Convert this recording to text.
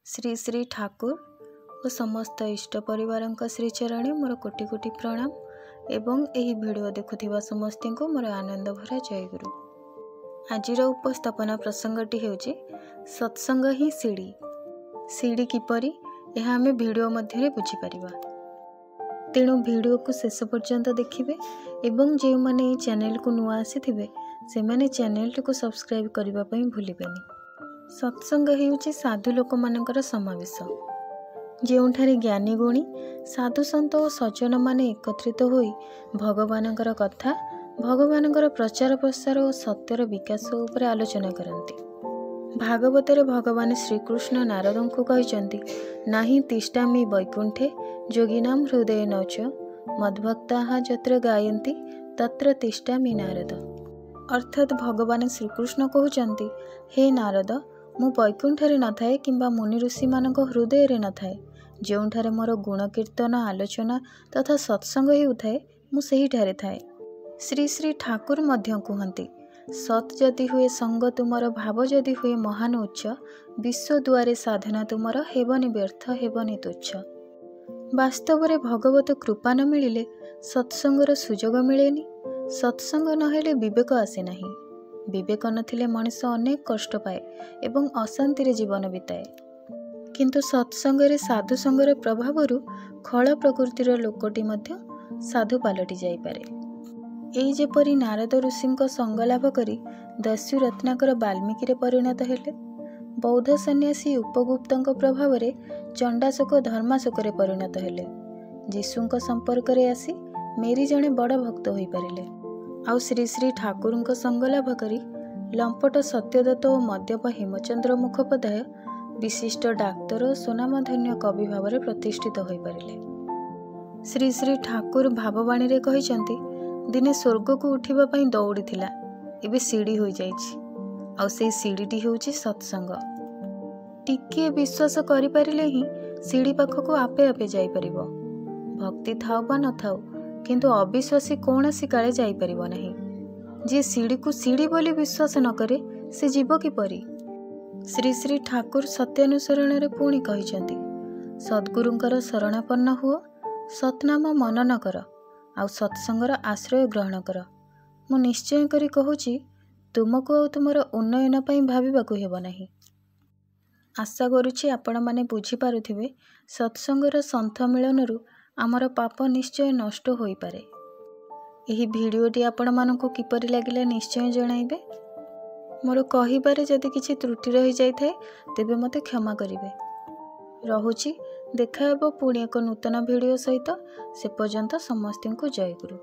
श्री श्री ठाकुर और समस्त इष्ट परिवार श्रीचरणे मोर कोटि कोटि प्रणाम एवं एही वीडियो देखुथिबा समस्त को मोर आनंद भरा जयगुरु। आजिर उपस्थापना प्रसंगटी हेउची सत्संग ही सीढ़ी। सीढ़ी किपरि यह आमे वीडियो मध्य बुझी परिबा। तेणु वीडियो को शेष पर्यंत देखिबे एवं जे माने चैनल को नुआ आसीथिबे से माने चैनल को सब्सक्राइब करबा पई भूलिबेनी। सत्संग हेउची साधु लोक मानकर समावेश, ଯେଉଁଠାରେ ज्ञानी गुणी साधु सन्त और सज्जन माने एकत्रित होई भगवानଙ୍କର कथा भगवानଙ୍କର प्रचार प्रसार और सत्यर विकास उपरे आलोचना करती। भागवतरे भगवान श्रीकृष्ण नारद को कहते नाही तिष्ठामि वैकुंठे योगिनां हृदय नच मद्भक्ताः जत्र गायन्ति तत्र तिष्ठामि नारद। अर्थात भगवान श्रीकृष्ण कहते हे नारद मु वैकुंठरे न थाए किंबा मुनि ऋषि मानक हृदय रे न थाए, जोंठारे मोर गुण कीर्तन आलोचना तथा सत्संग हेउथाए मु सेहिठारे थाए। श्री श्री ठाकुर मध्य कहते सत जदि हुए संग तुमर भाव जदि हुए महान उच्च विश्व दुआरे साधना तुमर हेबनी व्यर्थ हेबनी तुच्छ। वास्तव में भगवत कृपा न मिलिले सत्संगर सुजोग मिलेनी। सत्संग नहेले विवेक आसे नहीं। विवेक नथिले मनुष्य अनेक कष्ट पाए एवं अशांति रे जीवन बिताए। किंतु सत्संगरे साधु संगर प्रभावरु खल प्रकृतिर लोकटी मध्य साधु पलटि जाई पारे। एई जेपरि नारद ऋषिंक संग लाभ करी दस्यु रत्नाकर वाल्मीकि रे परिणत हेले, बौद्ध सन्यासी उपगुप्तंक प्रभाव रे चंडाशोक धर्माशोक रे परिणत हेले, जीशुंक संपर्क रे आसी मेरी जणे बड़ भक्त होई पारिले। आउ श्री श्री ठाकुरंक संग लाभ करी लंपट सत्यदत्त और मद्यप हेमचंद्र मुखोपाध्याय विशिष्ट डाक्तर और सुनामधन्य कवि भाव में प्रतिष्ठित हो पारिले। श्री श्री ठाकुर भाववाणी रे कहिसंती दिने स्वर्ग को उठिबा पई दौड़ी थिला, एबे सीढ़ी हो जाइछि। आउ से सीढ़ीटी होउछि सत्संग। टिके विश्वास करि पारिले ही सीढ़ी पाखक आपे आपे जाई परिबो। भक्ति थाउ बा न थाउ किंतु अविश्वासी कौनसी काले जाई परिबो नहीं। जे सीढ़ी को सीढ़ी बोली विश्वास न करे से जीव किपरि। श्री श्री ठाकुर सत्यानुसरण रे पुणी कहिसंती सद्गुरुंकर शरणापन्न हुओ, सतनाम मनन कर आउ सत्संगर आश्रय ग्रहण कर। मु निश्चय करी कहूची तुमको आ तुमर उन्नयन पई भाबिबाकू हेबो नाही। आशा करुछि आपण माने बुझी पारुथिबे सत्संगर संथ मिलनरु आमर पाप निश्चय नष्ट होई पारे। एही भिडियोटी आपण मानकू किपरि लागिला निश्चय जणाइबे। मोर कहिबारे जदि किछि त्रुटि रहि जाय थाए तेबे मते क्षमा करिवे। रहुछि, देखा हेबो पुणी एक नूतन भिडियो सहित। से पर्यंत समस्तिंकु जय गुरु।